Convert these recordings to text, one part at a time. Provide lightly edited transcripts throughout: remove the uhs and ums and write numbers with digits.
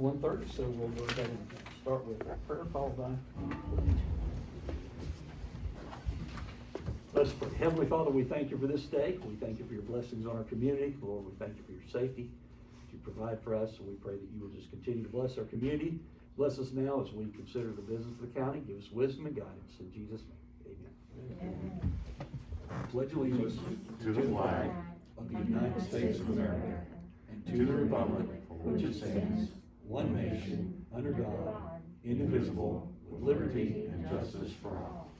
1:30, so we'll go ahead and start with prayer followed by. Let's pray. Heavenly Father, we thank you for this day. We thank you for your blessings on our community. Lord, we thank you for your safety that you provide for us. And we pray that you will just continue to bless our community. Bless us now as we consider the business of the county. Give us wisdom and guidance. In Jesus' name, amen. Amen. Pledge allegiance to the flag of the United States of America and to the republic for which it stands, one nation, under God, indivisible, with liberty and justice for all.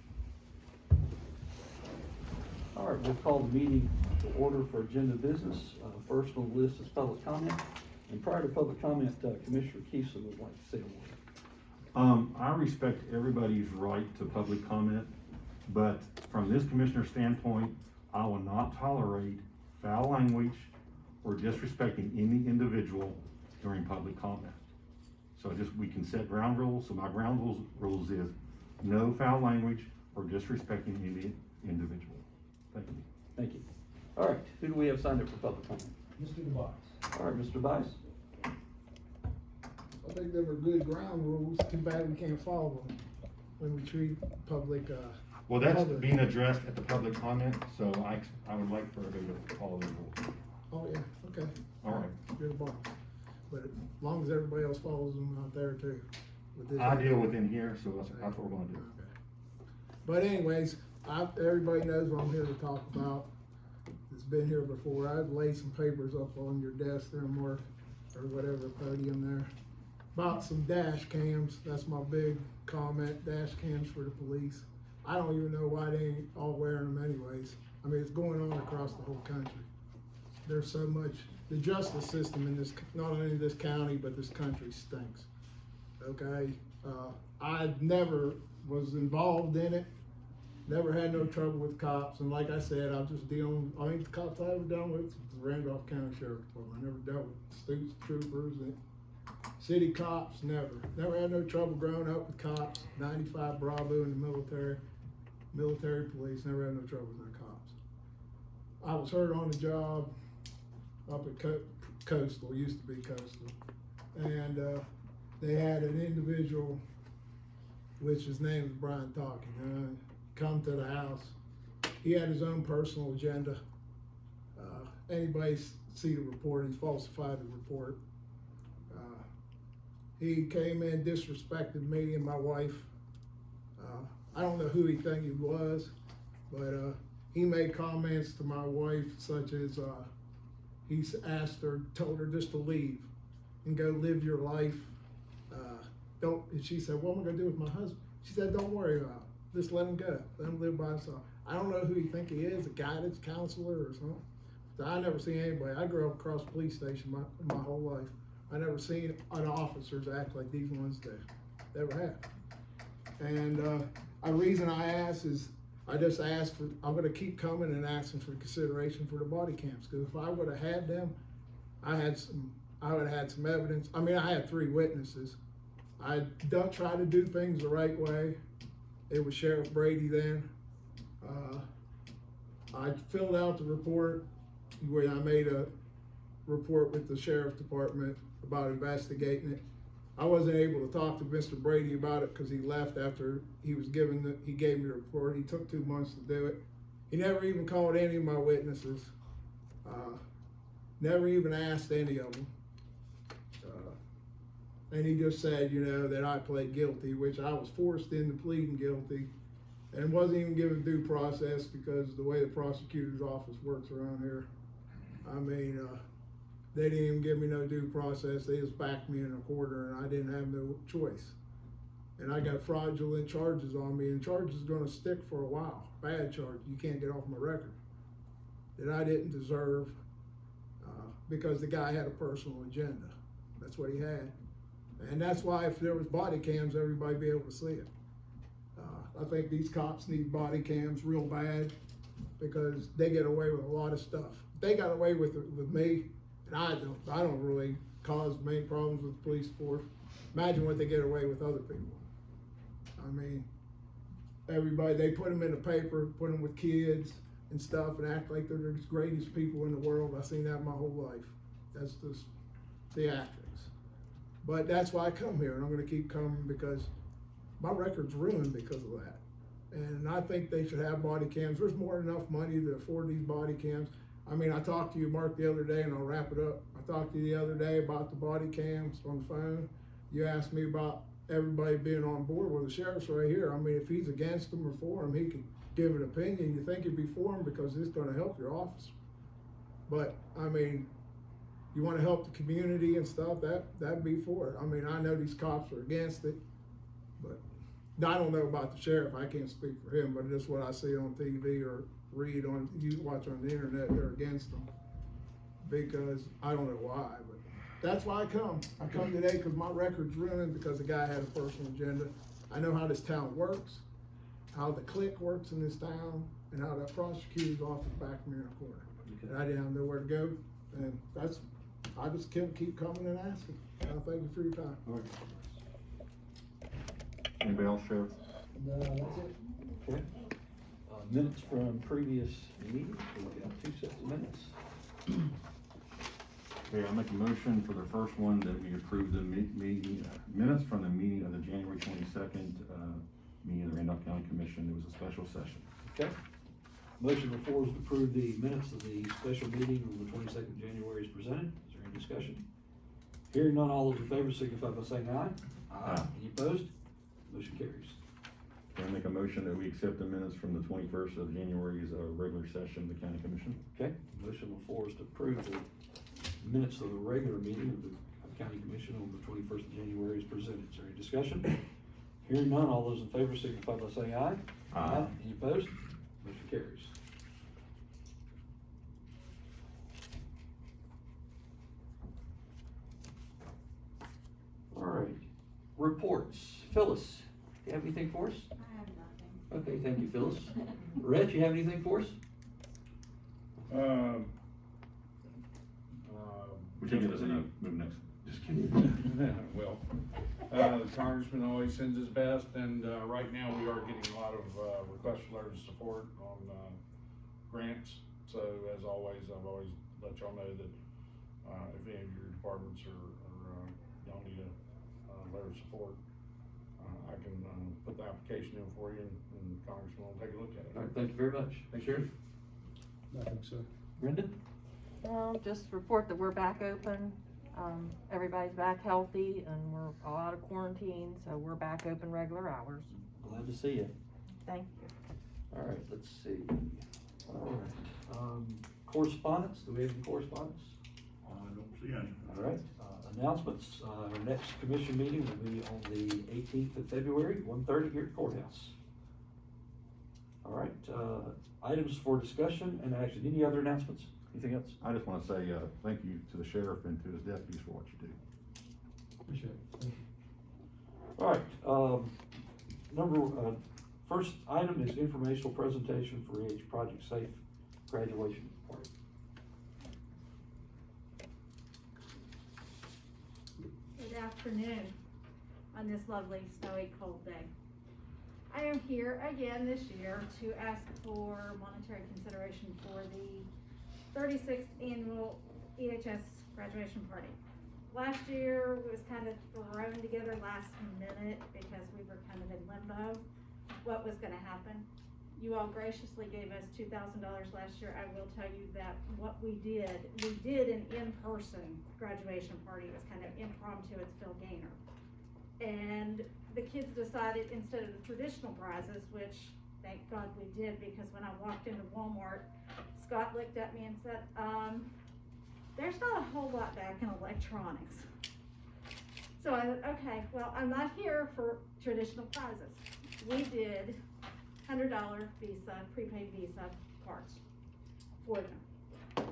All right, we'll call the meeting to order for agenda business. First on the list is public comment. And prior to public comment, Commissioner Keeson would like to say a word. I respect everybody's right to public comment, but from this commissioner standpoint, I will not tolerate foul language or disrespecting any individual during public comment. So we can set ground rules. So my ground rules is no foul language or disrespecting any individual. Thank you. Thank you. All right, who do we have signed up for public comment? Mr. DeVos. All right, Mr. Bice. I think they were good ground rules. Too bad we can't follow them when we treat public, Well, that's public. being addressed at the public comment, so I would like for everybody to follow the rules. Oh, yeah, okay. All right. You're the boss. But as long as everybody else follows them out there too. with this- I deal within here, so that's what we're gonna do. Okay. But anyways, everybody knows what I'm here to talk about. It's been here before. I've laid some papers up on your desk there, Mark, or whatever podium there, about some dash cams. That's my big comment, dash cams for the police. I don't even know why they ain't all wearing them anyways. I mean, it's going on across the whole country. There's so much, the justice system in this, not only this county, but this country stinks. Okay, I never was involved in it, never had no trouble with cops, and like I said, I'm just dealing, I think the cops I ever dealt with was the Randolph County Sheriff Department. I never dealt with state troopers and city cops, never had no trouble growing up with cops. 95 Bravo in the military police, never had no trouble with no cops. I was hurt on the job up at Coastal, used to be Coastal, and they had an individual, which his name is Brian Talking, come to the house. He had his own personal agenda. Anybody see the report, he falsified the report. He came in, disrespected me and my wife. I don't know who he think he was, but he made comments to my wife such as, he's asked her, told her just to leave and go live your life. And she said, what am I gonna do with my husband? She said, don't worry about it. Just let him go. Let him live by himself. I don't know who he think he is, a guidance counselor or something. So I never seen anybody. I grew up across the police station my whole life. I never seen an officers act like these ones do. Never have. And the reason I ask is, I just asked for, I'm gonna keep coming and asking for consideration for the body cams. Cause if I would've had them, I would've had some evidence. I mean, I had 3 witnesses. I don't try to do things the right way. It was Sheriff Brady then. I filled out the report where I made a report with the Sheriff Department about investigating it. I wasn't able to talk to Mr. Brady about it because he left after he gave me the report. He took 2 months to do it. He never even called any of my witnesses. Never even asked any of them. And he just said, that I pled guilty, which I was forced into pleading guilty and wasn't even given due process because of the way the prosecutor's office works around here. I mean, they didn't even give me no due process. They just backed me in a corner and I didn't have no choice. And I got fraudulent charges on me, and charges are gonna stick for a while. Bad charges, you can't get off my record. That I didn't deserve because the guy had a personal agenda. That's what he had. And that's why if there was body cams, everybody'd be able to see it. I think these cops need body cams real bad because they get away with a lot of stuff. They got away with it with me, and I don't really cause many problems with the police force. Imagine what they get away with other people. I mean, everybody, they put them in the paper, put them with kids and stuff and act like they're the greatest people in the world. I've seen that my whole life. That's just theatrics. But that's why I come here, and I'm gonna keep coming because my record's ruined because of that. And I think they should have body cams. There's more than enough money to afford these body cams. I mean, I talked to you, Mark, the other day, and I'll wrap it up. I talked to you the other day about the body cams on the phone. You asked me about everybody being on board. Well, the sheriff's right here. I mean, if he's against them or for them, he could give an opinion. You think he'd be for them because it's gonna help your officer. But, I mean, you wanna help the community and stuff, that'd be for it. I mean, I know these cops are against it, but I don't know about the sheriff, I can't speak for him, but just what I see on TV or read on, you watch on the internet, they're against them. Because, I don't know why, but that's why I come. I come today because my record's ruined because the guy had a personal agenda. I know how this town works, how the clique works in this town, and how that prosecutor's office back me in a corner. And I didn't have nowhere to go, and I just can't keep coming and asking. Thank you for your time. All right. Anybody else, Sheriff? No, that's it. Okay. Minutes from previous meetings, we've got 2 sets of minutes. Okay, I'll make a motion for the first one that we approve the meeting, minutes from the meeting of the January 22nd, meeting of the Randolph County Commission. It was a special session. Okay. Motion before is to approve the minutes of the special meeting on the 22nd of January is presented. Is there any discussion? Hearing none, all those in favor signify by saying aye. Aye. Any opposed? Motion carries. Can I make a motion that we accept the minutes from the 21st of January's regular session of the County Commission? Okay, motion before is to approve the minutes of the regular meeting of the County Commission on the 21st of January is presented. Is there any discussion? Hearing none, all those in favor signify by saying aye. Aye. Any opposed? Motion carries. All right, reports. Phyllis, do you have anything for us? I have nothing. Okay, thank you, Phyllis. Rhett, you have anything for us? Whichever doesn't move next. Just kidding. Well, the congressman always sends his best, and, right now we are getting a lot of, requests for letters of support on, grants. So as always, I've always let y'all know that, if any of your departments y'all need a letter of support, I can, put the application in for you, and Congressman will take a look at it. All right, thank you very much. Thank you. Nothing, sir. Brenda? Just report that we're back open. Everybody's back healthy and we're all out of quarantine, so we're back open regular hours. Glad to see you. Thank you. All right, let's see. All right, correspondence, do we have any correspondence? I don't see any. All right, announcements, our next commission meeting will be on the 18th of February, 1:30 here at Courthouse. All right, items for discussion and action. Any other announcements? Anything else? I just want to say, thank you to the sheriff and to his deputies for what you do. Appreciate it. Thank you. All right, first item is informational presentation for each Project Safe graduation party. Good afternoon on this lovely snowy cold day. I am here again this year to ask for monetary consideration for the 36th annual EHS graduation party. Last year was kind of thrown together last minute because we were kind of in limbo what was gonna happen. You all graciously gave us $2,000 last year. I will tell you that what we did an in-person graduation party. It was kind of impromptu at Phil Gaynor. And the kids decided instead of the traditional prizes, which thank God we did, because when I walked into Walmart, Scott looked at me and said, there's not a whole lot back in electronics. So I said, okay, well, I'm not here for traditional prizes. We did $100 Visa, prepaid Visa cards for them.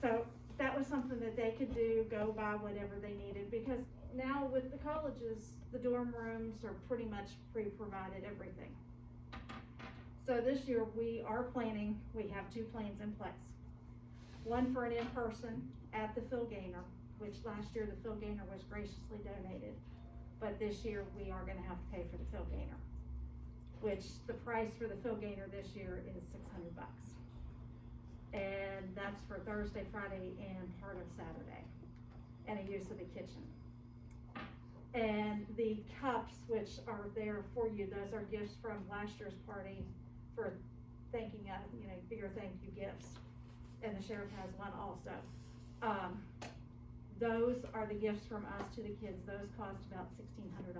So that was something that they could do, go buy whatever they needed, because now with the colleges, the dorm rooms are pretty much pre-provided everything. So this year we are planning, we have 2 plans in place. One for an in-person at the Phil Gaynor, which last year the Phil Gaynor was graciously donated. But this year we are gonna have to pay for the Phil Gaynor, which the price for the Phil Gaynor this year is $600. And that's for Thursday, Friday, and part of Saturday, and a use of the kitchen. And the cups, which are there for you, those are gifts from last year's party for thanking us, for your thank you gifts. And the sheriff has one also. Those are the gifts from us to the kids. Those cost about $1,600.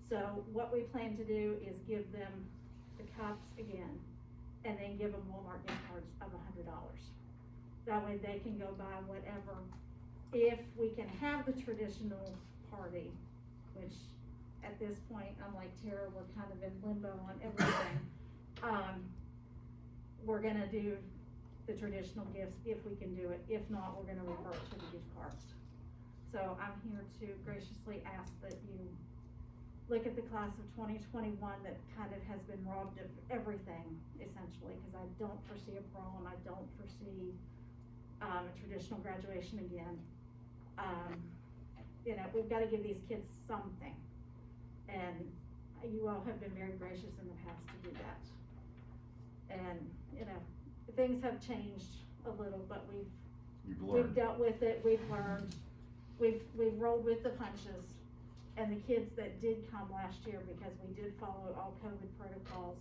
So what we plan to do is give them the cups again, and then give them Walmart gift cards of $100. That way they can go buy whatever. If we can have the traditional party, which at this point, I'm like Tara, we're kind of in limbo on everything. We're gonna do the traditional gifts if we can do it. If not, we're gonna revert to the gift cards. So I'm here to graciously ask that you look at the class of 2021 that kind of has been robbed of everything, essentially, because I don't foresee a prom, I don't foresee a traditional graduation again. We've gotta give these kids something. And you all have been very gracious in the past to do that. And, things have changed a little, but we've dealt with it, we've learned, we've rolled with the punches. And the kids that did come last year, because we did follow all COVID protocols,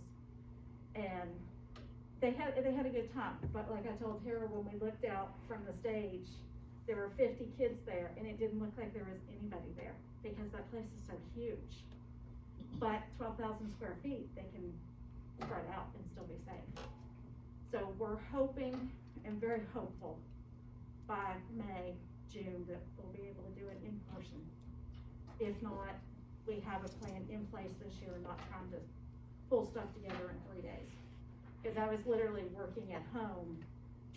and they had a good time. But like I told Tara, when we looked out from the stage, there were 50 kids there, and it didn't look like there was anybody there, because that place is so huge. But 12,000 square feet, they can spread out and still be safe. So we're hoping and very hopeful by May, June, that we'll be able to do it in person. If not, we have a plan in place this year, not trying to pull stuff together in 3 days. Cause I was literally working at home,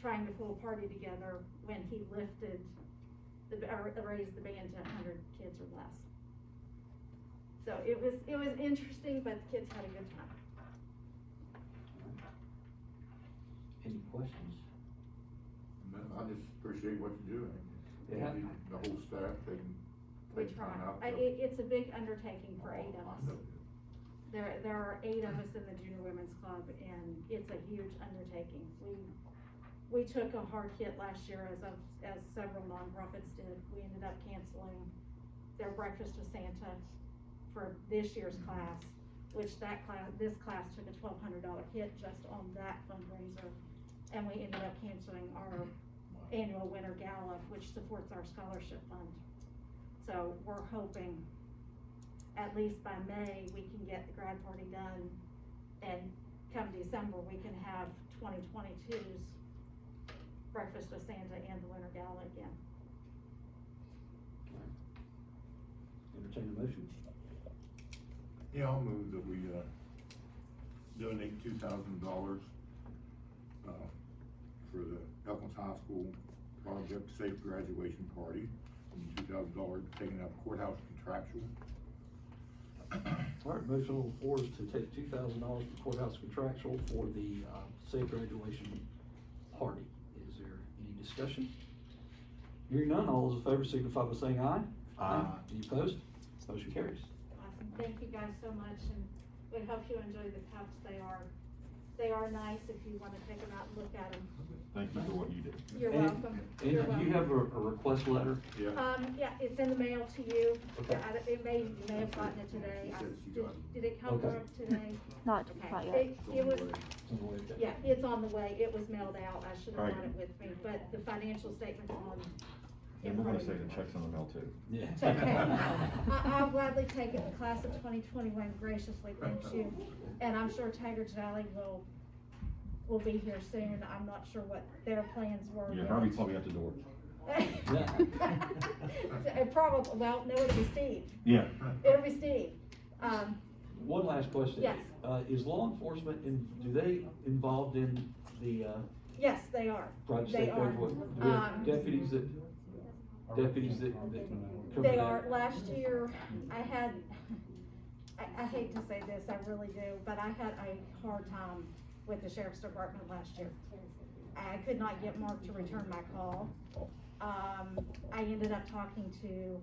trying to pull a party together when he lifted raised the band to 100 kids or less. So it was interesting, but the kids had a good time. Any questions? I just appreciate what you're doing. Yeah. The whole staff, they can We take try. time out. It's a big undertaking for 8 of I us. know. There are 8 of us in the Junior Women's Club, and it's a huge undertaking. We took a hard hit last year, as several nonprofits did. We ended up canceling their Breakfast with Santa for this year's class, which this class took a $1,200 hit just on that fundraiser. And we ended up canceling our annual Winter Gala, which supports our scholarship fund. So we're hoping at least by May, we can get the grad party done, and come December, we can have 2022's Breakfast with Santa and the Winter Gala again. Entertain a motion. Yeah, I'll move that we, donate $2,000, for the Elkins High School project safe graduation party, and $2,000 taken out of courthouse contractual. All right, motion on the floor is to take $2,000 from courthouse contractual for the, safe graduation party. Is there any discussion? Hearing none, all those in favor signify by saying aye. Aye. Any opposed? Motion carries. Awesome, thank you guys so much, and we hope you enjoy the cups. They are nice if you wanna take them out and look at them. Thank you for what you did. You're And- welcome. And You're do welcome. you have a request letter? Yeah. Yeah, it's in the mail to you. Okay. You may have gotten it today. She said she got it. Did it come Okay. up today? Not Okay. yet. It was, Okay. yeah, it's on the way. It was mailed out. I should have Right. brought it with me, but the financial statement's on. And we're gonna say the check's in the mail too. Yeah. It's okay. I'll gladly take it. The class of 2021 graciously thanks you. And I'm sure Tigers Valley will be here soon. I'm not sure what their plans were Yeah, yet. Harvey's probably at the door. Probably, well, no, it'll be Steve. Yeah. It'll be Steve. One last question. Yes. Is law enforcement, do they involved in the, Yes, they are. Project They Safe are. Graduation? Do we have deputies that come to They that? are. Last year, I hate to say this, I really do, but I had a hard time with the sheriff's department last year. I could not get Mark to return my call. I ended up talking to,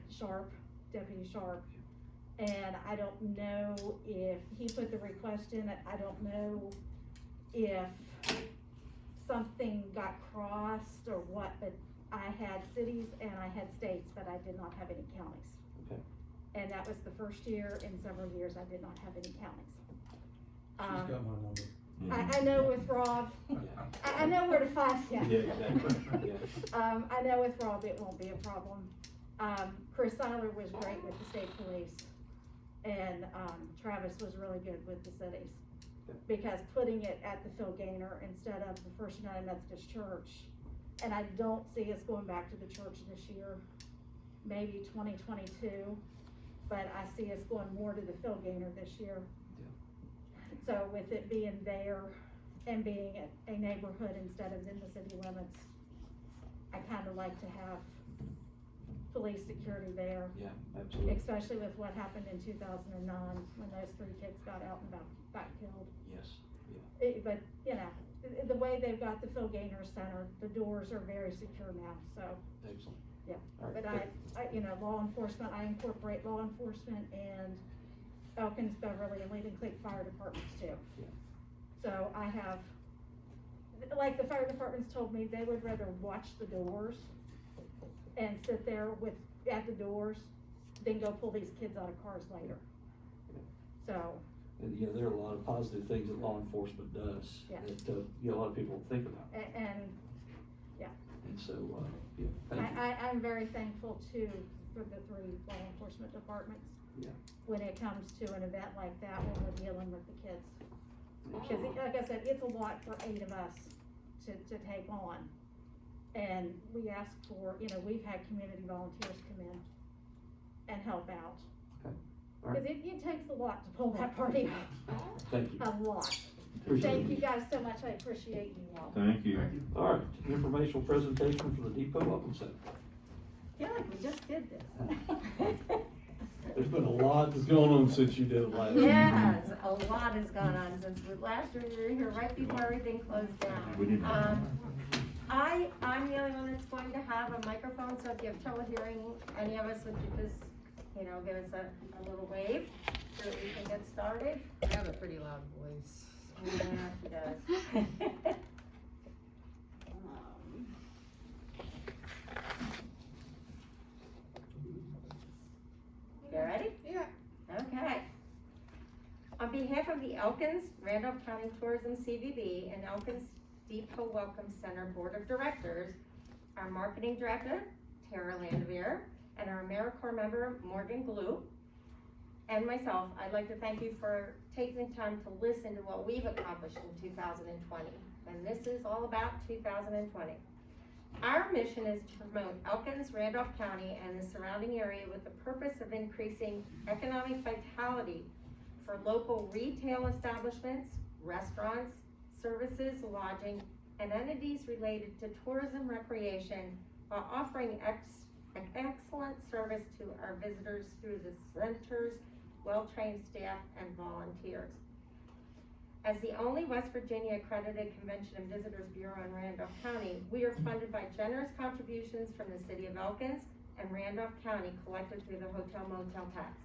Sharp, Deputy Sharp, and I don't know if he put the request in, I don't know if something got crossed or what, but I had cities and I had states, but I did not have any counties. Okay. And that was the first year in several years I did not have any counties. She's got my number. I know with Rob, I know where to find him. Yeah, exactly, yeah. I know with Rob it won't be a problem. Chris Seiler was great with the state police, and, Travis was really good with the cities. Okay. Because putting it at the Phil Gaynor instead of the First United Methodist Church, and I don't see us going back to the church this year, maybe 2022, but I see us going more to the Phil Gaynor this year. So with it being there and being a neighborhood instead of in the city limits, I kinda like to have police security there. Yeah, absolutely. Especially with what happened in 2009, when those 3 kids got out and got killed. Yes, yeah. But, you know, the way they've got the Phil Gaynor Center, the doors are very secure now, so, Excellent. yeah. All right, But I, you know, law enforcement, I incorporate law enforcement and Elkins, Beverly, and Leading Creek Fire Departments too. Yeah. So I have, like the fire departments told me, they would rather watch the doors and sit there at the doors than go pull these kids out of cars later. So, And, you know, there are a lot of positive things that law enforcement does Yeah. that, you know, a lot of people don't think about. and And so, yeah, thank you. I'm very thankful too for the 3 law enforcement departments. Yeah. When it comes to an event like that, when we're dealing with the kids. Because like I said, it's a lot for 8 of us to take on. And we ask for, you know, we've had community volunteers come in and help out. Okay. All right. Because it takes a lot to pull that party off, Thank you. a lot. Appreciate Thank it. you guys so much, I appreciate you all. Thank you. All right, informational presentation for the Depot Welcome Center. I feel like we just did this. There's been a lot that's gone on since you did it last. Yes, a lot has gone on since last year we were here right before everything closed We didn't. down. I'm the only one that's going to have a microphone, so if you have trouble hearing any of us, would you just, you know, give us a little wave so that we can get started? I have a pretty loud voice. Yeah, she does. You ready? Yeah. Okay. On behalf of the Elkins Randolph County Tourism CVB and Elkins Depot Welcome Center Board of Directors, our Marketing Director, Tara Landavere, and our AmeriCorps member, Morgan Glue, and myself, I'd like to thank you for taking time to listen to what we've accomplished in 2020. And this is all about 2020. Our mission is to promote Elkins, Randolph County, and the surrounding area with the purpose of increasing economic vitality for local retail establishments, restaurants, services, lodging, and entities related to tourism recreation while offering excellent service to our visitors through the center's well-trained staff and volunteers. As the only West Virginia accredited Convention and Visitors Bureau in Randolph County, we are funded by generous contributions from the city of Elkins and Randolph County collected through the hotel motel tax.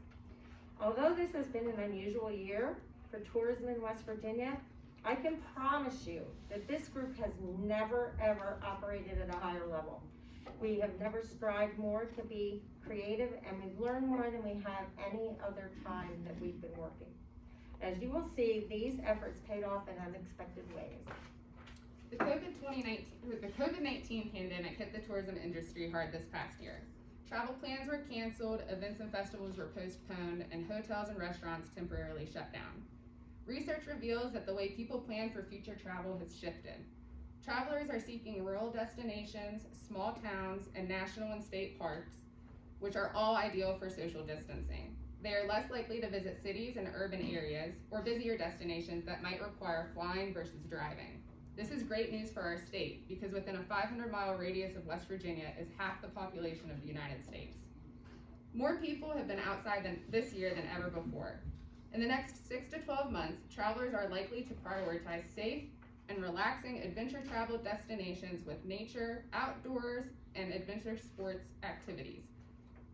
Although this has been an unusual year for tourism in West Virginia, I can promise you that this group has never ever operated at a higher level. We have never strived more to be creative, and we've learned more than we have any other time that we've been working. As you will see, these efforts paid off in unexpected ways. The COVID-19 pandemic hit the tourism industry hard this past year. Travel plans were canceled, events and festivals were postponed, and hotels and restaurants temporarily shut down. Research reveals that the way people plan for future travel has shifted. Travelers are seeking rural destinations, small towns, and national and state parks, which are all ideal for social distancing. They are less likely to visit cities and urban areas or busier destinations that might require flying versus driving. This is great news for our state because within a 500-mile radius of West Virginia is half the population of the United States. More people have been outside this year than ever before. In the next 6 to 12 months, travelers are likely to prioritize safe and relaxing adventure travel destinations with nature, outdoors, and adventure sports activities.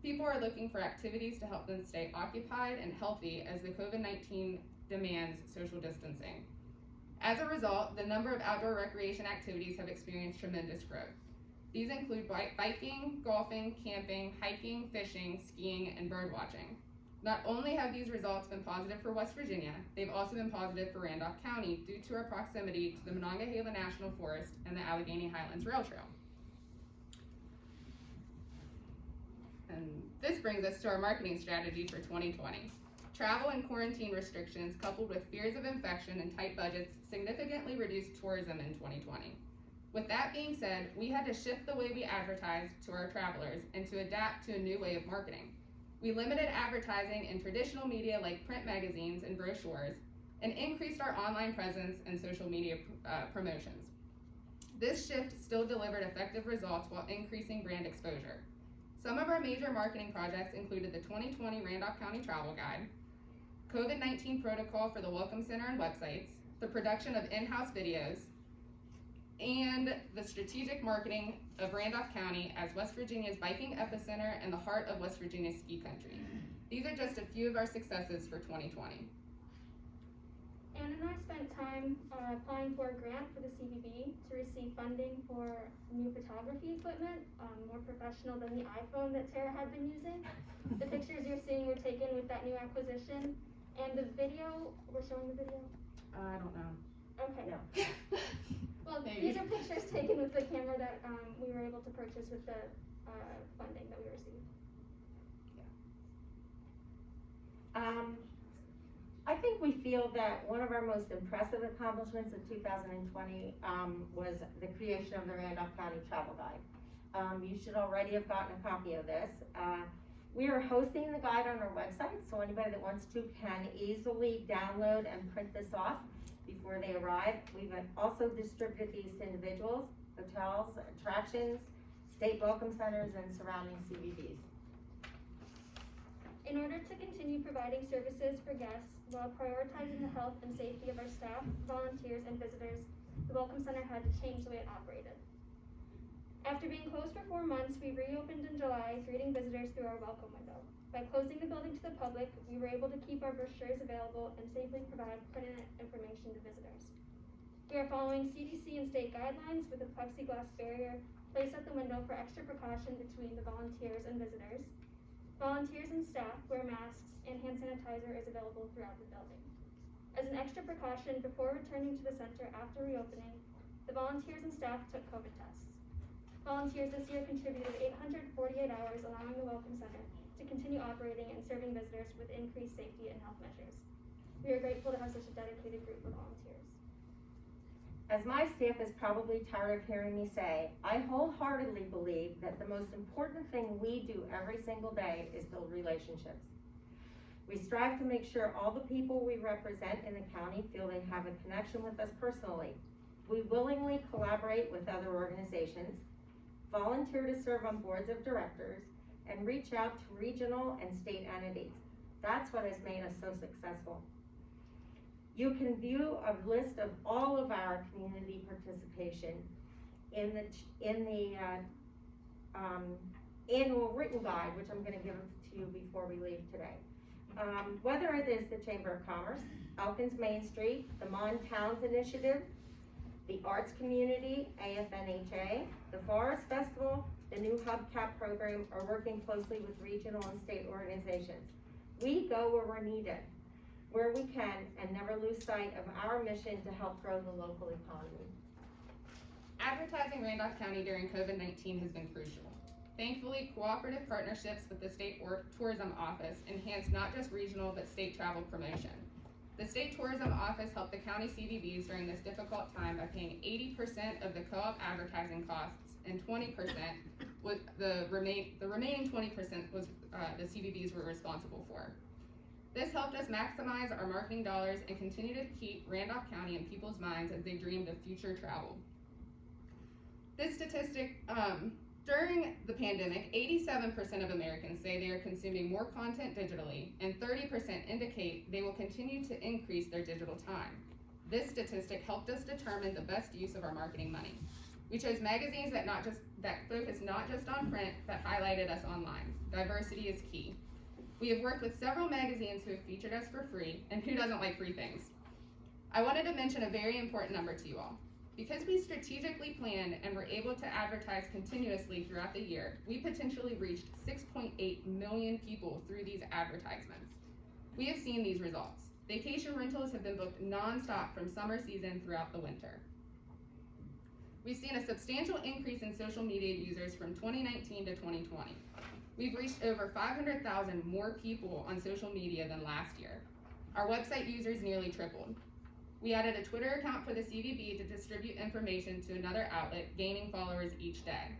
People are looking for activities to help them stay occupied and healthy as the COVID-19 demands social distancing. As a result, the number of outdoor recreation activities have experienced tremendous growth. These include biking, golfing, camping, hiking, fishing, skiing, and bird watching. Not only have these results been positive for West Virginia, they've also been positive for Randolph County due to our proximity to the Monongahela National Forest and the Allegheny Highlands Rail Trail. And this brings us to our marketing strategy for 2020. Travel and quarantine restrictions coupled with fears of infection and tight budgets significantly reduced tourism in 2020. With that being said, we had to shift the way we advertise to our travelers and to adapt to a new way of marketing. We limited advertising in traditional media like print magazines and brochures, and increased our online presence and social media promotions. This shift still delivered effective results while increasing brand exposure. Some of our major marketing projects included the 2020 Randolph County Travel Guide, COVID-19 protocol for the Welcome Center and websites, the production of in-house videos, and the strategic marketing of Randolph County as West Virginia's biking epicenter and the heart of West Virginia's ski country. These are just a few of our successes for 2020. Ann and I spent time applying for a grant for the CVB to receive funding for new photography equipment, more professional than the iPhone that Tara had been using. The pictures you're seeing were taken with that new acquisition, and the video, we're showing the video? I don't know. Okay. No. Well, Maybe. these are pictures taken with the camera that we were able to purchase with the funding that we received. I think we feel that one of our most impressive accomplishments of 2020 was the creation of the Randolph County Travel Guide. You should already have gotten a copy of this. We are hosting the guide on our website, so anybody that wants to can easily download and print this off before they arrive. We've also distributed these to individuals, hotels, attractions, state welcome centers, and surrounding CVBs. In order to continue providing services for guests while prioritizing the health and safety of our staff, volunteers, and visitors, the Welcome Center had to change the way it operated. After being closed for 4 months, we reopened in July, greeting visitors through our welcome window. By closing the building to the public, we were able to keep our brochures available and safely provide printed information to visitors. We are following CDC and state guidelines with a plexiglass barrier placed at the window for extra precaution between the volunteers and visitors. Volunteers and staff wear masks, and hand sanitizer is available throughout the building. As an extra precaution, before returning to the center after reopening, the volunteers and staff took COVID tests. Volunteers this year contributed 848 hours, allowing the Welcome Center to continue operating and serving visitors with increased safety and health measures. We are grateful to have such a dedicated group of volunteers. As my staff is probably tired of hearing me say, I wholeheartedly believe that the most important thing we do every single day is build relationships. We strive to make sure all the people we represent in the county feel they have a connection with us personally. We willingly collaborate with other organizations, volunteer to serve on boards of directors, and reach out to regional and state entities. That's what has made us so successful. You can view a list of all of our community participation in the annual written guide, which I'm going to give to you before we leave today. Whether it is the Chamber of Commerce, Elkins Main Street, the Mon Towns Initiative, the Arts Community, AFNHA, the Forest Festival, the new Hubcap program, are working closely with regional and state organizations. We go where we're needed, where we can, and never lose sight of our mission to help grow the local economy. Advertising Randolph County during COVID-19 has been crucial. Thankfully, cooperative partnerships with the State Tourism Office enhanced not just regional but state travel promotion. The State Tourism Office helped the county CVBs during this difficult time by paying 80% of the co-op advertising costs, and 20% was the remaining 20% was the CVBs were responsible for. This helped us maximize our marketing dollars and continue to keep Randolph County in people's minds as they dreamed of future travel. This statistic, during the pandemic, 87% of Americans say they are consuming more content digitally, and 30% indicate they will continue to increase their digital time. This statistic helped us determine the best use of our marketing money. We chose magazines that focus not just on print, but highlighted us online. Diversity is key. We have worked with several magazines who have featured us for free, and who doesn't like free things? I wanted to mention a very important number to you all. Because we strategically planned and were able to advertise continuously throughout the year, we potentially reached 6.8 million people through these advertisements. We have seen these results. Vacation rentals have been booked non-stop from summer season throughout the winter. We've seen a substantial increase in social media users from 2019 to 2020. We've reached over 500,000 more people on social media than last year. Our website users nearly tripled. We added a Twitter account for the CVB to distribute information to another outlet, gaining followers each day.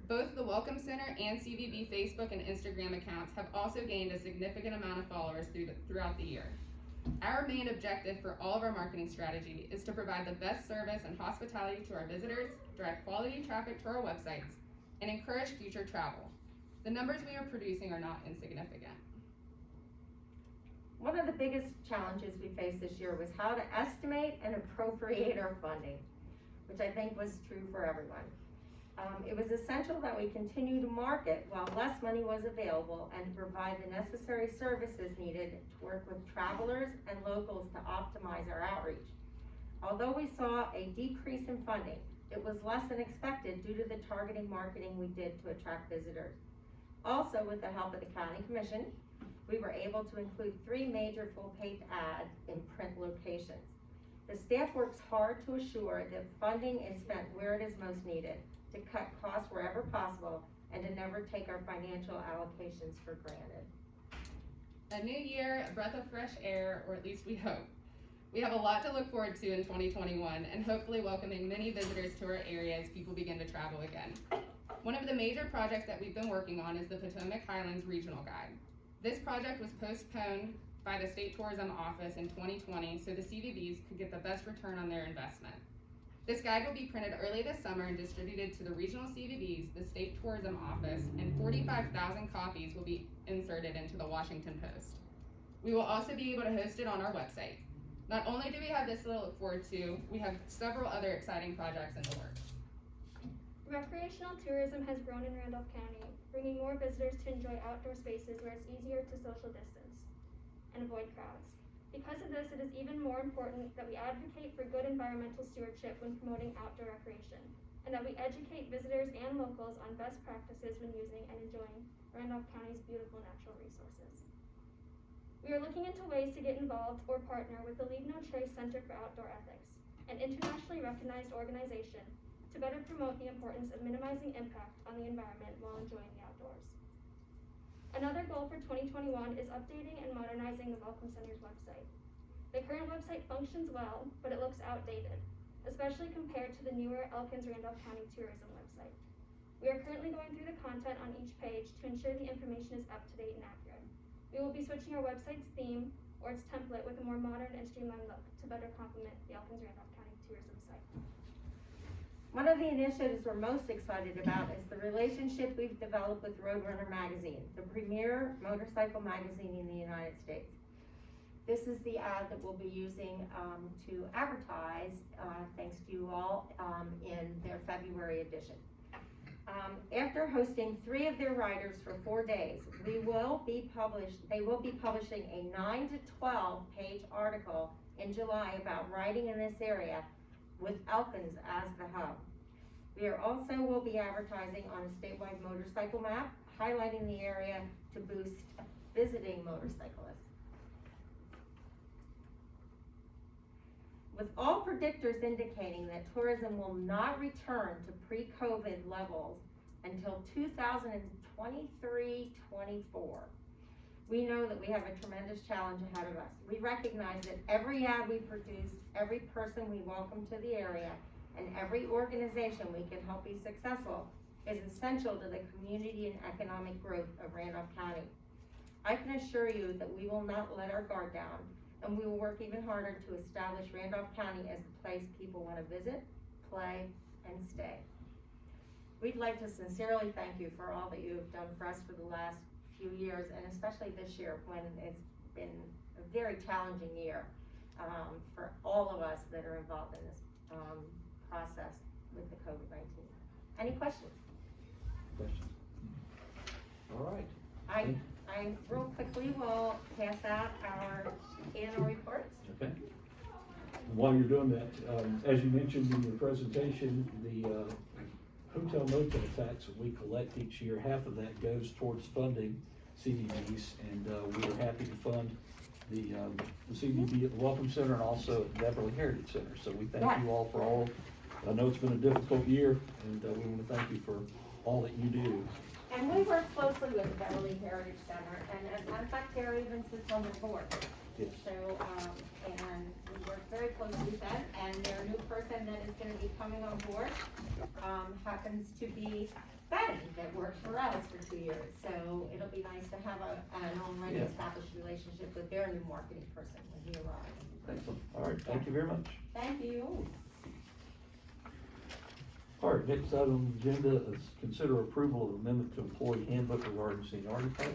Both the Welcome Center and CVB Facebook and Instagram accounts have also gained a significant amount of followers throughout the year. Our main objective for all of our marketing strategy is to provide the best service and hospitality to our visitors, drive quality traffic to our websites, and encourage future travel. The numbers we are producing are not insignificant. One of the biggest challenges we faced this year was how to estimate and appropriate our funding, which I think was true for everyone. It was essential that we continue to market while less money was available and to provide the necessary services needed to work with travelers and locals to optimize our outreach. Although we saw a decrease in funding, it was less than expected due to the targeting marketing we did to attract visitors. Also, with the help of the County Commission, we were able to include 3 major full-page ads in print locations. The staff works hard to assure that funding is spent where it is most needed, to cut costs wherever possible, and to never take our financial allocations for granted. A new year, a breath of fresh air, or at least we hope. We have a lot to look forward to in 2021 and hopefully welcoming many visitors to our area as people begin to travel again. One of the major projects that we've been working on is the Potomac Highlands Regional Guide. This project was postponed by the State Tourism Office in 2020 so the CVBs could get the best return on their investment. This guide will be printed early this summer and distributed to the regional CVBs, the State Tourism Office, and 45,000 copies will be inserted into the Washington Post. We will also be able to host it on our website. Not only do we have this to look forward to, we have several other exciting projects in the works. Recreational tourism has grown in Randolph County, bringing more visitors to enjoy outdoor spaces where it's easier to social distance and avoid crowds. Because of this, it is even more important that we advocate for good environmental stewardship when promoting outdoor recreation, and that we educate visitors and locals on best practices when using and enjoying Randolph County's beautiful natural resources. We are looking into ways to get involved or partner with the Leave No Trace Center for Outdoor Ethics, an internationally recognized organization, to better promote the importance of minimizing impact on the environment while enjoying the outdoors. Another goal for 2021 is updating and modernizing the Welcome Center's website. The current website functions well, but it looks outdated, especially compared to the newer Elkins Randolph County Tourism website. We are currently going through the content on each page to ensure the information is up to date and accurate. We will be switching our website's theme or its template with a more modern and streamlined look to better complement the Elkins Randolph County Tourism site. One of the initiatives we're most excited about is the relationship we've developed with Roadrunner Magazine, the premier motorcycle magazine in the United States. This is the ad that we'll be using to advertise, thanks to you all, in their February edition. After hosting 3 of their riders for 4 days, they will be publishing a 9 to 12 page article in July about riding in this area with Elkins as the hub. We will be advertising on a statewide motorcycle map, highlighting the area to boost visiting motorcyclists. With all predictors indicating that tourism will not return to pre-COVID levels until 2023-24, we know that we have a tremendous challenge ahead of us. We recognize that every ad we produce, every person we welcome to the area, and every organization we can help be successful is essential to the community and economic growth of Randolph County. I can assure you that we will not let our guard down, and we will work even harder to establish Randolph County as the place people want to visit, play, and stay. We'd like to sincerely thank you for all that you have done for us for the last few years, and especially this year when it's been a very challenging year for all of us that are involved in this process with the COVID-19. Any questions? Questions? All right. I real quickly will pass out our annual reports. Okay. while you're doing that, as you mentioned in your presentation, the, hotel motel tax that we collect each year, half of that goes towards funding CDBs, and, we are happy to fund the CDB at the Welcome Center and also at the Beverly Heritage Center. So we thank you all for all, I know it's been a difficult year, and, we want to thank you for all that you do. And we work closely with the Beverly Heritage Center, and as a matter of fact, Terry even sits on the board. Yes. So, and we work very closely with them, and their new person that is gonna be coming on board, happens to be Betty, that worked for us for 2 years. So it'll be nice to have an already Yeah. established relationship with their new marketing person when he arrives. Excellent. All right, thank you very much. Thank you. All right, next item on the agenda is consider approval of amendment to employee handbook regarding seniority pay.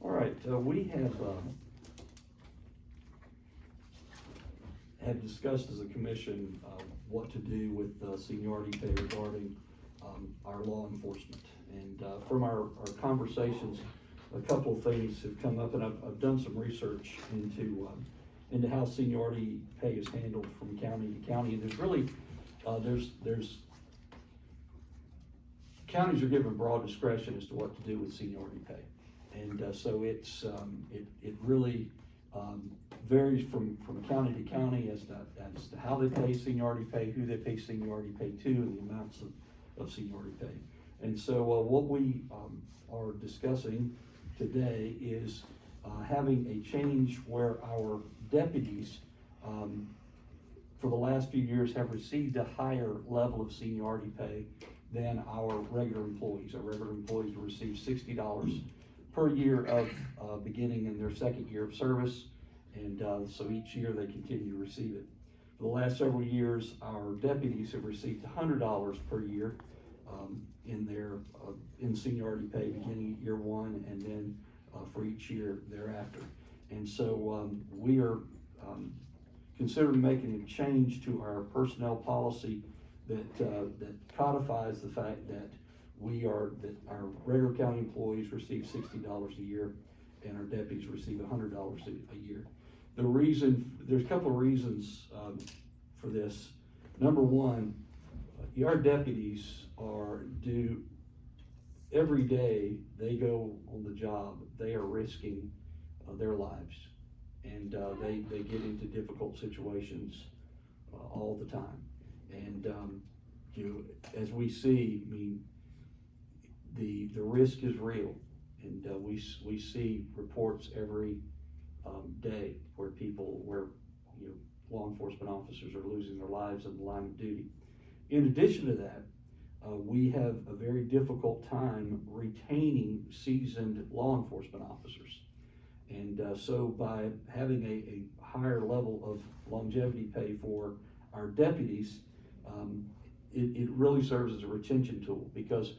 All right, we have discussed as a commission, what to do with, seniority pay regarding, our law enforcement. And, from our conversations, a couple of things have come up, and I've done some research into how seniority pay is handled from county to county. And there's really, there's counties are given broad discretion as to what to do with seniority pay. And, so it's, it really, varies from county to county as to how they pay seniority pay, who they pay seniority pay to, and the amounts of seniority pay. And so, what we, are discussing today is, having a change where our deputies, for the last few years have received a higher level of seniority pay than our regular employees. Our regular employees will receive $60 per year of, beginning in their second year of service. And, so each year they continue to receive it. For the last several years, our deputies have received $100 per year, in their, in seniority pay beginning at year one, and then, for each year thereafter. And so, we are, considering making a change to our personnel policy that codifies the fact that that our regular county employees receive $60 a year and our deputies receive $100 a year. There's a couple of reasons, for this. Number one, our deputies every day they go on the job, they are risking, their lives. And, they get into difficult situations, all the time. And, as we see, I mean, the risk is real. And, we see reports every, day where law enforcement officers are losing their lives in the line of duty. In addition to that, we have a very difficult time retaining seasoned law enforcement officers. And, so by having a higher level of longevity pay for our deputies, it really serves as a retention tool, because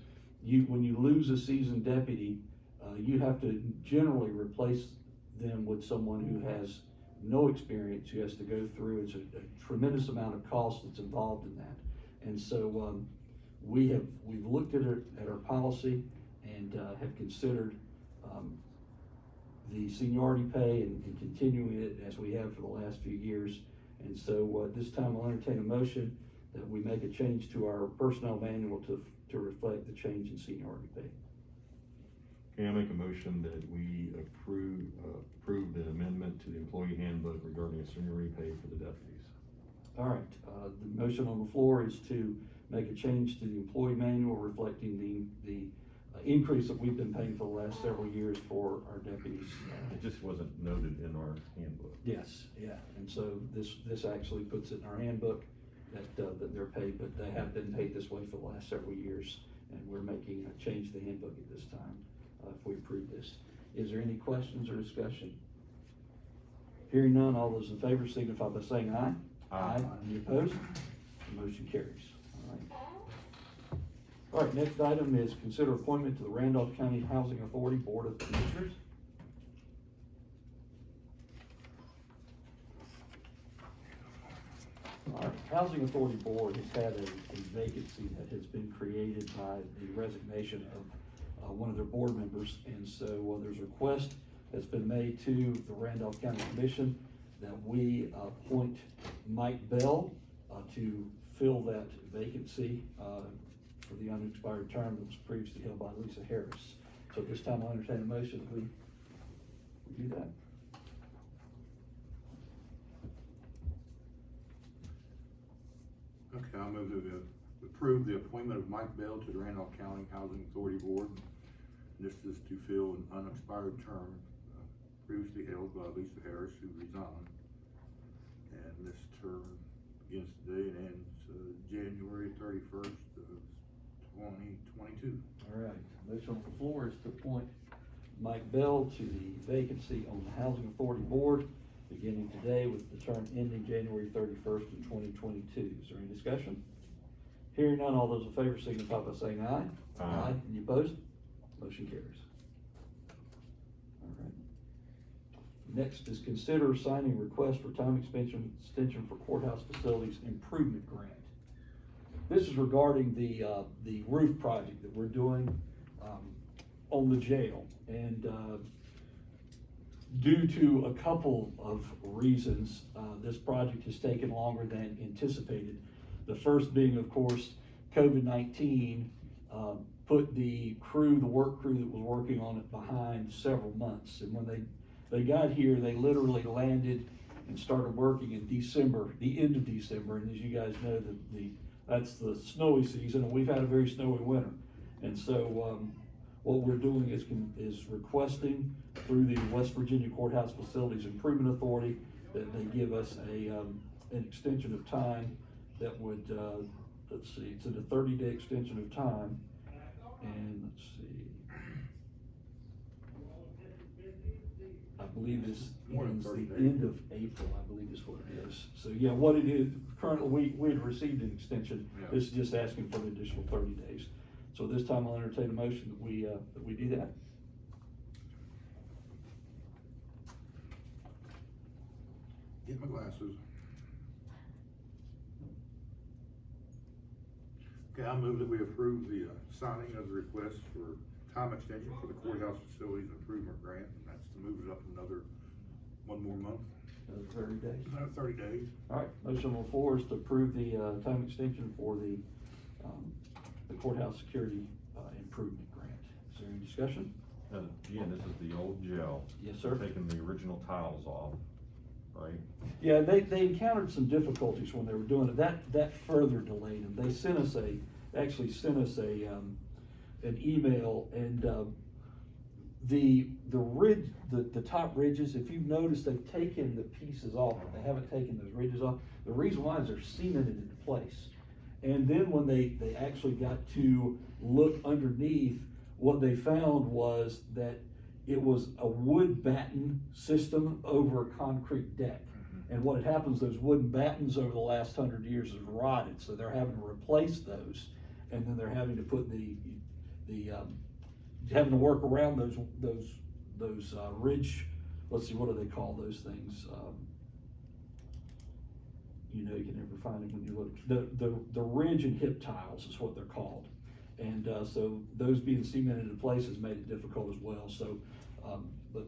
when you lose a seasoned deputy, you have to generally replace them with someone who has no experience, who has to go through. It's a tremendous amount of cost that's involved in that. And so, we've looked at our policy and, have considered, the seniority pay and continuing it as we have for the last few years. And so, this time I'll entertain a motion that we make a change to our personnel manual to reflect the change in seniority pay. Can I make a motion that we approve the amendment to the employee handbook regarding a seniority pay for the deputies? All right, the motion on the floor is to make a change to the employee manual reflecting the increase that we've been paying for the last several years for our deputies. It just wasn't noted in our handbook. Yes, yeah, and so this actually puts it in our handbook that they're paid, but they have been paid this way for the last several years, and we're making a change to the handbook at this time, if we approve this. Is there any questions or discussion? Hearing none, all those in favor signify by saying aye. Aye. Any opposed? The motion carries. All right. All right, next item is consider appointment to the Randolph County Housing Authority Board of Commissioners. All right. Housing Authority Board has had a vacancy that has been created by the resignation of one of their board members. And so there's a request that's been made to the Randolph County Commission that we appoint Mike Bell to fill that vacancy for the unexpired term that was previously held by Lisa Harris. So at this time, I'll entertain a motion that we do that. Okay, I'll move to approve the appointment of Mike Bell to the Randolph County Housing Authority Board. This is to fill an unexpired term previously held by Lisa Harris, who resigned. And this term begins today and ends January 31st of 2022. All right, motion on the floor is to appoint Mike Bell to the vacancy on the Housing Authority Board, beginning today with the term ending January 31st of 2022. Is there any discussion? Hearing none, all those in favor signify by saying aye. Aye. Any opposed? Motion carries. All right. Next is consider signing request for time extension for courthouse facilities improvement grant. This is regarding the roof project that we're doing on the jail. And due to a couple of reasons, this project has taken longer than anticipated. The first being, of course, COVID-19 put the work crew that was working on it behind several months. And when they got here, they literally landed and started working in December, the end of December. And as you guys know, that's the snowy season, and we've had a very snowy winter. And so what we're doing is requesting through the West Virginia Courthouse Facilities Improvement Authority that they give us an extension of time that would, let's see, it's a 30-day extension of time. And let's see, I believe it's the end of April, I believe is what it is. So yeah, what it is, currently we had received an extension. Yeah. This is just asking for an additional 30 days. So this time I'll entertain a motion that we do that. Get my glasses. Okay, I'll move that we approve the signing of the request for time extension for the courthouse facilities improvement grant. And that's to move it up one more month, Another 30 days. another 30 days. All right, motion on the floor is to approve the time extension for the courthouse security improvement grant. Is there any discussion? Again, this is the old jail. Yes, sir. Taking the original tiles off, right? Yeah, they encountered some difficulties when they were doing it. That further delayed them. They actually sent us an email, and the top ridges, if you've noticed, they've taken the pieces off, but they haven't taken those ridges off. The reason why is they're cemented into place. And then when they actually got to look underneath, what they found was that it was a wood batten system over a concrete deck. And what had happened is those wooden battens over the last 100 years has rotted, so they're having to replace those, and then they're having to put having to work around those ridge. Let's see, what do they call those things? You know, you can never find them when you look. The ridge and hip tiles is what they're called. And so those being cemented in place has made it difficult as well. So, but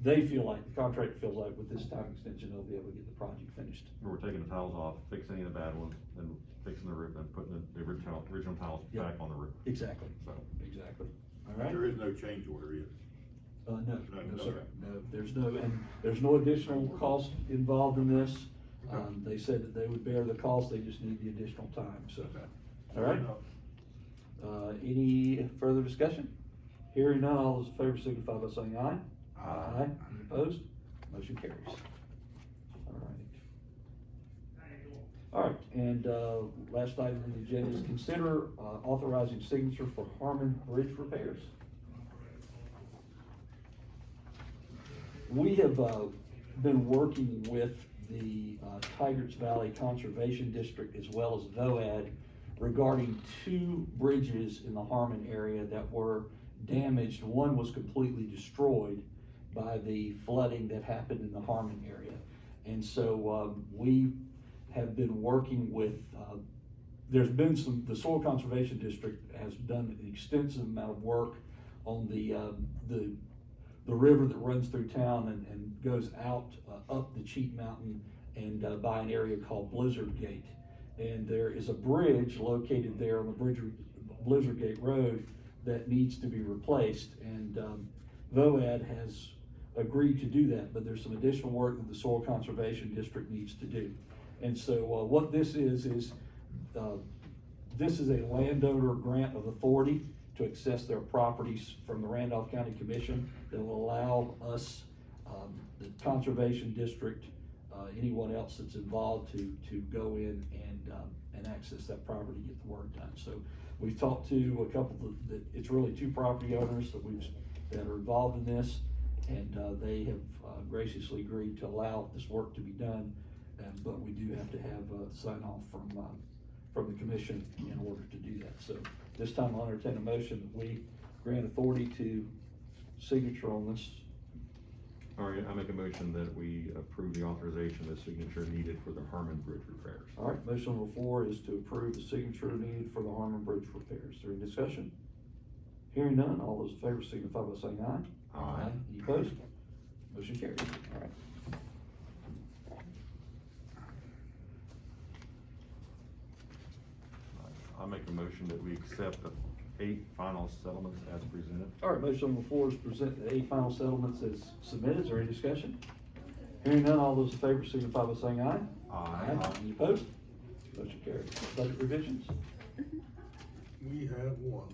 they feel like, the contractor feels like with this time extension, they'll be able to get the project finished. We're taking the tiles off, fixing any of the bad ones, and fixing the roof, and putting the original tiles Yep. back on the roof. Exactly. So, Exactly. All right. There is no change order yet. No, No, sir. okay. No, there's no additional cost involved in this. Okay. They said that they would bear the cost, they just need the additional time, so. Okay. All right. Any further discussion? Hearing none, all those in favor signify by saying aye. Aye. Any opposed? Motion carries. All right. All right, and, last item on the agenda is consider, authorizing signature for Harmon Bridge repairs. We have, been working with the, Tigers Valley Conservation District as well as VOAD regarding two bridges in the Harmon area that were damaged. One was completely destroyed by the flooding that happened in the Harmon area. And so, we have been working with, there's been the Soil Conservation District has done an extensive amount of work on the river that runs through town and goes out, up the Cheat Mountain and, by an area called Blizzard Gate. And there is a bridge located there on the Blizzard Gate Road that needs to be replaced, and, VOAD has agreed to do that, but there's some additional work that the Soil Conservation District needs to do. And so, what this is this is a landowner grant of authority to access their properties from the Randolph County Commission that will allow us, the Conservation District, anyone else that's involved to go in and access that property, get the work done. So we've talked to a couple it's really 2 property owners that are involved in this, and they have graciously agreed to allow this work to be done, but we do have to have a sign off from the commission in order to do that. So this time I'll entertain a motion that we grant authority to signature on this. All right, I make a motion that we approve the authorization of signature needed for the Harmon Bridge repairs. All right, motion on the floor is to approve the signature needed for the Harmon Bridge repairs. Is there any discussion? Hearing none, all those in favor signify by saying aye. Aye. Any opposed? Motion carries. All right. I make a motion that we accept the 8 final settlements as presented. All right, motion on the floor is to present the 8 final settlements as submitted. Is there any discussion? Hearing none, all those in favor signify by saying aye. Aye. Any opposed? Motion carries. Budget revisions? We have one.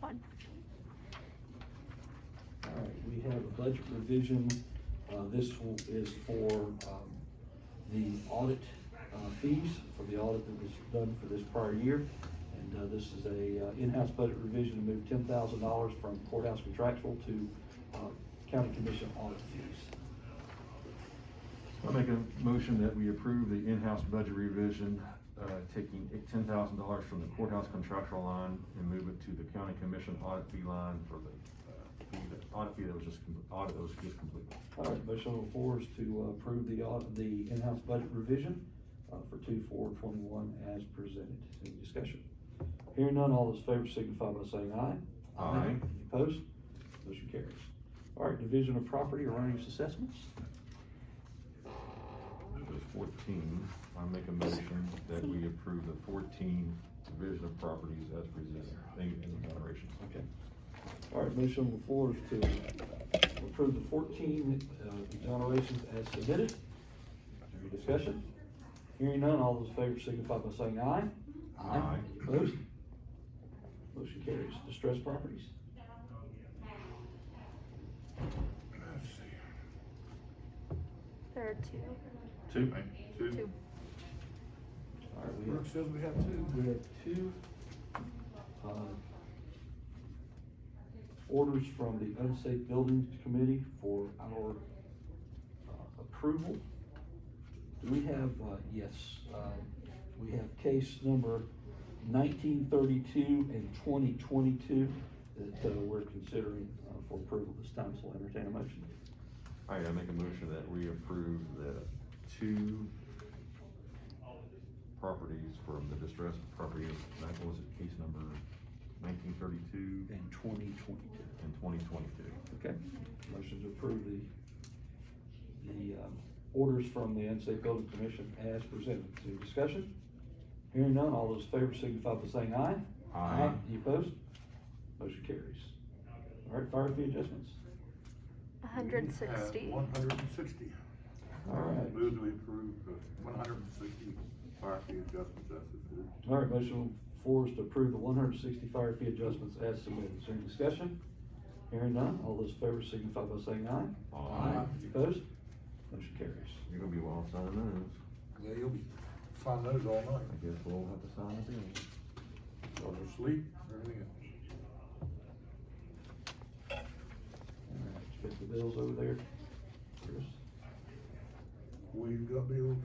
All right, we have a budget revision. This is for, the audit, fees for the audit that was done for this prior year. And, this is a, in-house budget revision to move $10,000 from courthouse contractual to, county commission audit fees. I make a motion that we approve the in-house budget revision, taking $10,000 from the courthouse contractual line and move it to the county commission audit fee line for the audit fee that was just completed. All right, motion on the floor is to approve the in-house budget revision for 2/4/21 as presented. Any discussion? Hearing none, all those in favor signify by saying aye. Aye. Any opposed? Motion carries. All right, division of property or earnings assessments. There's 14. I make a motion that we approve the 14 division of properties as presented in the generations. Okay. All right, motion on the floor is to approve the 14 exonerations as submitted. Is there any discussion? Hearing none, all those in favor signify by saying aye. Aye. Opposed? Motion carries. Distressed properties. Let's see. There are 2. 2. Two. All right, Brooke says we have 2. we have 2 orders from the Unsafe Buildings Committee for our approval. Do we have, yes, we have case number 1932 and 2022 that we're considering for approval this time, so I'll entertain a motion. All right, I make a motion that we approve the 2 properties from the distressed properties. What was it, case number 1932 And 2022. and 2022. Okay, motion to approve the orders from the Unsafe Building Commission as presented. Any discussion? Hearing none, all those in favor signify by saying aye. Aye. Any opposed? Motion carries. All right, fire fee adjustments. 160. 160. All right. Move that we approve 160 fire fee adjustments as submitted. All right, motion on the floor is to approve the 160 fire fee adjustments as submitted. Is there any discussion? Hearing none, all those in favor signify by saying aye. Aye. Any opposed? Motion carries. You're gonna be well signing those. Yeah, you'll be signing those all night. I guess we'll have to sign it in. While you're asleep, everything else. All right, get the bills over there. Chris. We've got bills.